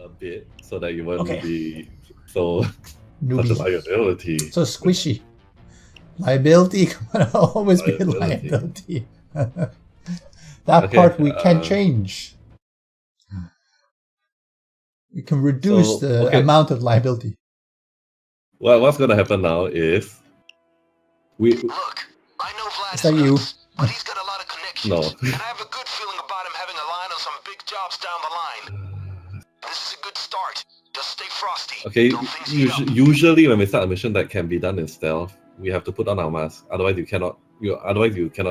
a bit so that you won't Okay. be so such a Newbie. liability. So squishy. Liability can always be Liability. liability. That Okay, part we can change. We can reduce the amount of liability. Well, what's gonna happen now is Look, I know Vlad's Is that you? nuts, but he's got a lot of connections. No. And I have a good feeling about him having a line on some big jobs down the line. This is a good start. Just stay frosty. Okay, Till things heat up. usually when we start a mission that can be done in stealth, we have to put on our mask. Otherwise, you cannot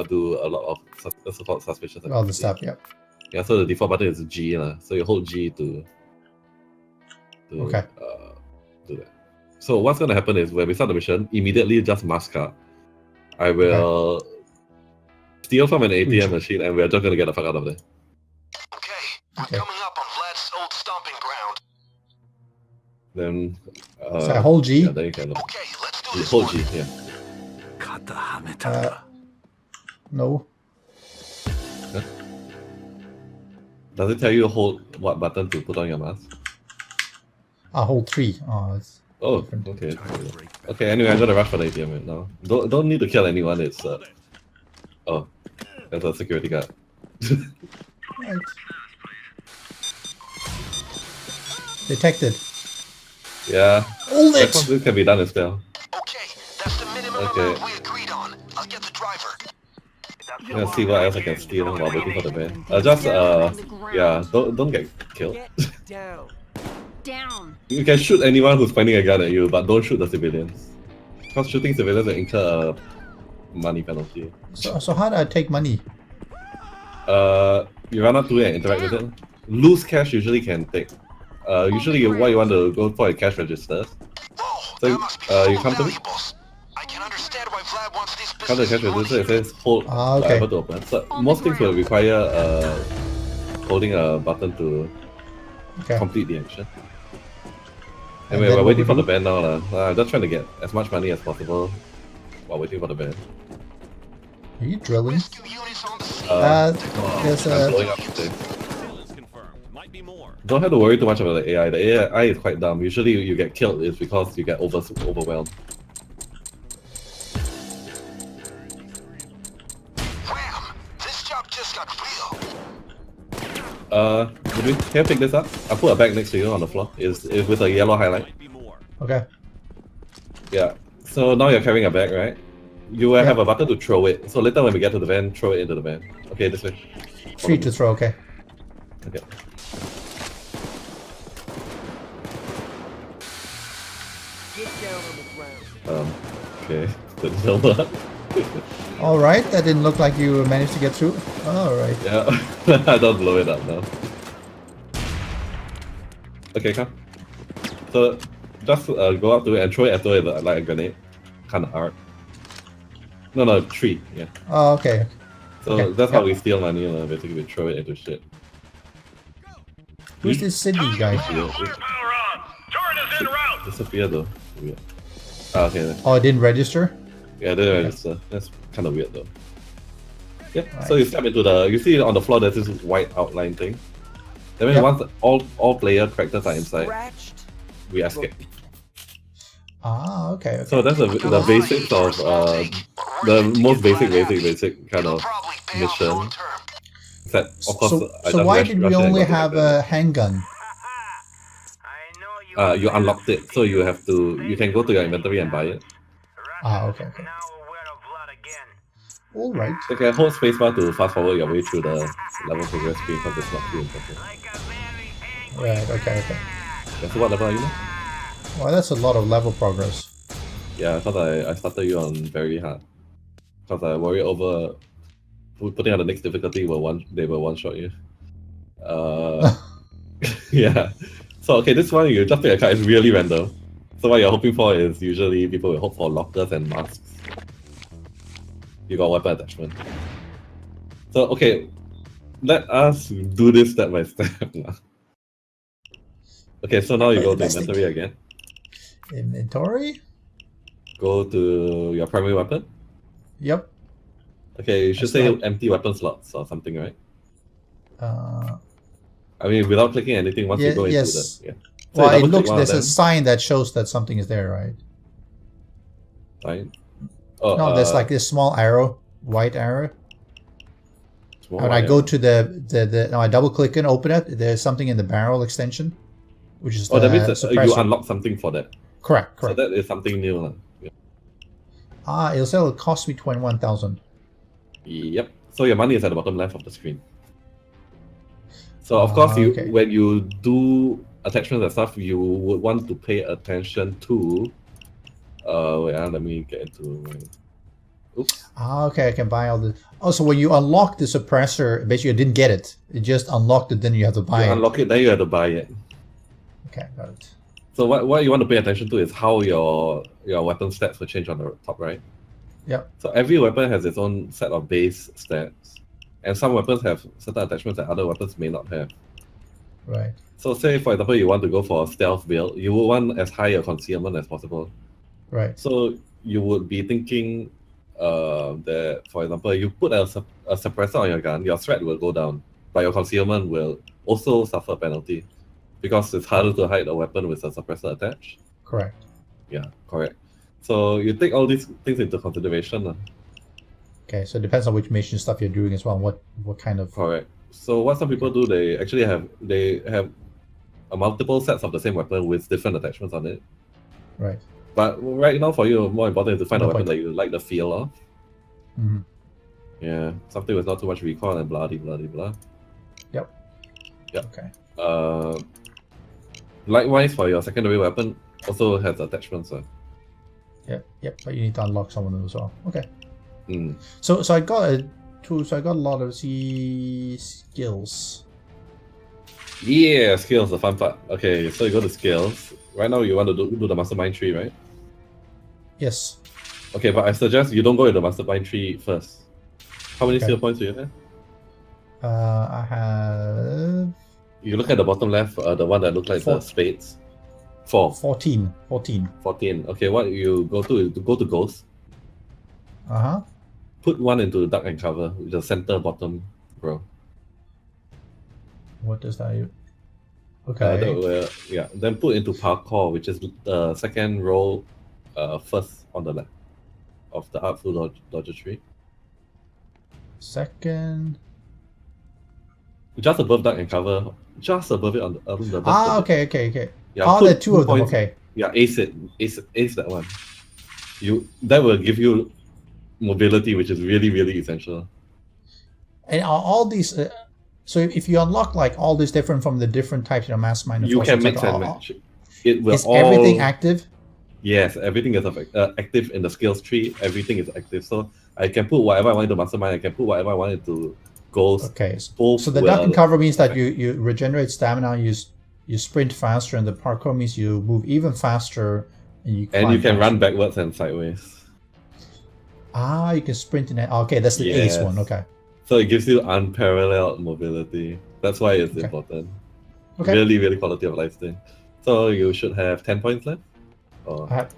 do a lot of so-called suspicious All the activity. stuff, yeah. Yeah, so the default button is G, so you hold G to do that. So what's gonna happen is when we start the mission, immediately just mask up. I will steal from an ATM machine, and we're just gonna get the fuck out of there. Okay, we're coming up on Vlad's old stomping ground. Then So I hold G? Yeah, then you can Okay, let's do this hold one. G, yeah. No. Does it tell you hold what button to put on your mask? I hold 3. Oh, it's Oh, okay. Okay, anyway, I'm gonna rush for the ATM right now. Don't need to kill anyone, it's oh, there's a security guard. right. Detected. Yeah. Hold it! This can be done as well. Okay, that's the minimum amount we agreed on. I'll get the driver. Let's see what else I can steal while waiting for the van. Yeah, don't get killed. Down. You can shoot anyone who's pointing a gun at you, but don't shoot the civilians. Because shooting civilians will incur a money penalty. So how do I take money? You run up to it and interact with it. Loose cash usually can take. Usually what you want to go for is cash registers. So you come to me. I can understand why Vlad wants these Come to the cash register, it says hold okay. whatever to open. So most things will require holding a button to complete the action. Anyway, we're waiting for the van now. I'm just trying to get as much money as possible while waiting for the van. Are you drilling? There's blowing up things. Don't have to worry too much about the AI. The AI is quite dumb. Usually you get killed is because you get overwhelmed. Wham! This job just got real. Can you pick this up? I'll put a bag next to you on the floor. It's with a yellow highlight. Okay. Yeah. So now you're carrying a bag, right? You will have a button to throw it. So later when we get to the van, throw it into the van. Okay, this way. 3 to throw, okay. Okay. Okay. Didn't know that. Alright, that didn't look like you managed to get through. Alright. Yeah, don't blow it up now. Okay, come. So, just go up to it and throw it at it like a grenade. Kind of hard. No, 3, yeah. Oh, okay. So that's how we steal money, basically we throw it into shit. Who's this Sydney guy? Disappear though. Weird. Ah, okay. Oh, it didn't register? Yeah, it didn't register. That's kind of weird though. Yeah, so you step into the, you see on the floor there's this white outline thing. Then once all player characters are inside, we escape. Ah, okay. So that's the basics of the most basic kind of mission. Except, of course, so why did we only have a handgun? You unlocked it, so you have to. You can go to your inventory and buy it. Ah, okay. All right. Okay, hold spacebar to fast forward your way through the level progress screen because it's not too important. Right. Okay. Yeah, so what level are you now? Well, that's a lot of level progress. Yeah, because I started you on very hard. Because I worry over putting on the next difficulty they will one shot you. Yeah. So okay, this one you just pick a card. It's really random. So what you're hoping for is usually people will hope for lockers and masks. You got weapon attachment. So okay, let us do this step by step now. Okay, so now you go to inventory again. Inventory? Go to your primary weapon. Yep. Okay, you should say empty weapon slots or something, right? I mean, without clicking anything, once you go into the... Yeah. So well, you it double-click looks, one of there's a them, sign that shows that something is there, right? right? Oh, No, there's like this small arrow, white arrow. small When I go arrow. to the now I double click and open it, there's something in the barrel extension, which is Oh, the that means you suppressor. unlock something for that. Correct, So correct. that is something new. Yeah. It'll cost me 21,000. Yep. So your money is at the bottom left of the screen. So of course, Okay. when you do attachments and stuff, you would want to pay attention to. Wait, let me get into my. Oops. Okay, I can buy all the. Also, when you unlock the suppressor, basically you didn't get it. You just unlocked it, then you have to buy You it. unlock it, then you have to buy it. Okay, got it. So what you want to pay attention to is how your weapon stats will change on the top right. Yep. So every weapon has its own set of base stats, and some weapons have certain attachments that other weapons may not have. Right. So say for example you want to go for a stealth build, you would want as high a concealment as possible. Right. So you would be thinking that, for example, you put a suppressor on your gun, your threat will go down, but your concealment will also suffer a penalty because it's harder to hide a weapon with a suppressor attached. Correct. Yeah, correct. So you take all these things into consideration. Okay, so it depends on which mission stuff you're doing as well. What kind of. Correct. So what some people do, they actually have a multiple sets of the same weapon with different attachments on it. Right. But right now, for you, more important is to find a No weapon point. that you like the feel of. Mhm. Yeah, something with not too much recoil and blah blah blah. Yep. Yep. Okay. Likewise, for your secondary weapon, also has attachments. Yep. But you need to unlock some of them as well. Okay. Mm. So I got a lot of skills. Yeah, skills, the fun part. Okay, so you go to skills. Right now, you want to do the mastermind tree, right? Yes. Okay, but I suggest you don't go into the mastermind tree first. How many Okay. skill points do you have? I have You look at the bottom left, the one that looks like the spades. 4. 14. 14. Okay, what you go to ghost. Uh-huh. Put one into duck and cover, the center bottom row. What does that do? Okay. Yeah. Then put into parkour, which is the second row, first on the left of the artful dodger tree. Second. Just above duck and cover, just above it on the bottom. Okay. Yeah, there are two of them. points. Okay. Yeah, ace that one. That will give you mobility, which is really, really essential. And are all these. So if you unlock like all these different from the different types, mastermind. You can mix and match. It will is everything active? Yes, everything is active in the skills tree. Everything is active. So I can put whatever I want into mastermind. I can put whatever I want into ghost. Okay. So the duck and cover means that you regenerate stamina. You sprint faster, and the parkour means you move even faster, and you can run backwards and sideways. You can sprint in it. Okay, that's the ace one. Okay. So it gives you unparalleled mobility. That's why it's important. Okay. Really, really quality of life thing. So you should have 10 points left? Or... I have...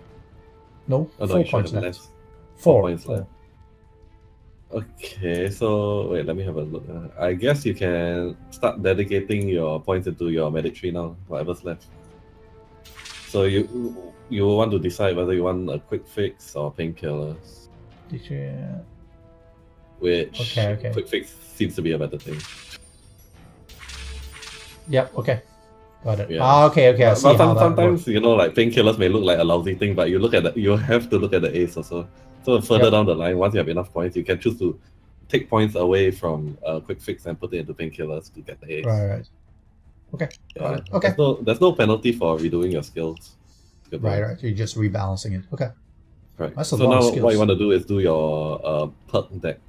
No, 4 points left. 4 points left. Okay, so wait, let me have a look. I guess you can start dedicating your points into your medic tree now, whatever's left. So you want to decide whether you want a quick fix or painkillers. Which quick fix seems to be a better thing. Yep, okay. Got it. Yeah. Okay. I see how sometimes like painkillers may look like a lousy thing, but you have to look at the ace also. So further down the line, once you have enough points, you can choose to take points away from quick fix and put it into painkillers to get the ace. Right. Okay. Got it. Okay. There's no penalty for redoing your skills. Right. You're just rebalancing it. Okay. Right. That's a so lot now of skills. What you want to do is do your perk deck.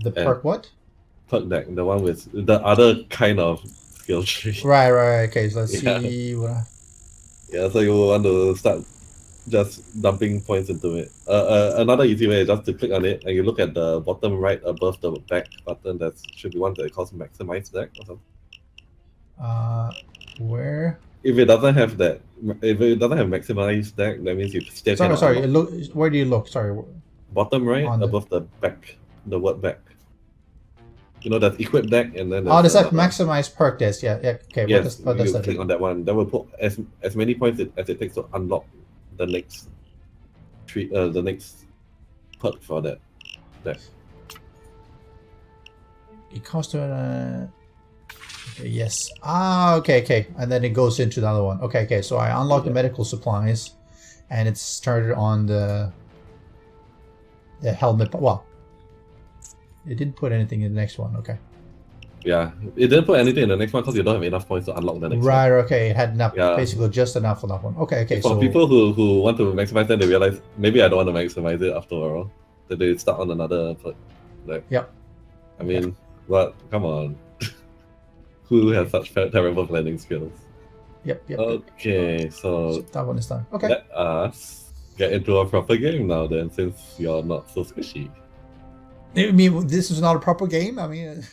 The perk what? Perk deck, the one with the other kind of skill tree. Right. Okay, so let's see. Yeah, so you want to start just dumping points into it. Another easy way is just to click on it and you look at the bottom right above the back button. That should be one that calls maximize deck or something. Where? If it doesn't have maximized deck, that means you still cannot. Sorry. Look. Where do you look? Sorry. Bottom right above the back, the word back. You know, that equip deck, and then there's like maximize perk this. Yeah. Okay. Yes, what does that click do? on that one. That will put as many points as it takes to unlock the next the next perk for that deck. It costs yes. Okay. And then it goes into another one. Okay. So I unlock the medical supplies, and it's started on the helmet. Well, it didn't put anything in the next one. Okay. Yeah, it didn't put anything in the next one because you don't have enough points to unlock the next one. Right. Okay. It had enough. Yeah. Basically, just enough for that one. Okay. For people who want to maximize, then they realize maybe I don't want to maximize it after all. Then they start on another perk. Like, yep. I mean, what? Come on. Who has such terrible planning skills? Yep. Okay, so that one is done. Okay. Let us get into a proper game now then, since you're not so squishy. I mean, this is not a proper game? I mean...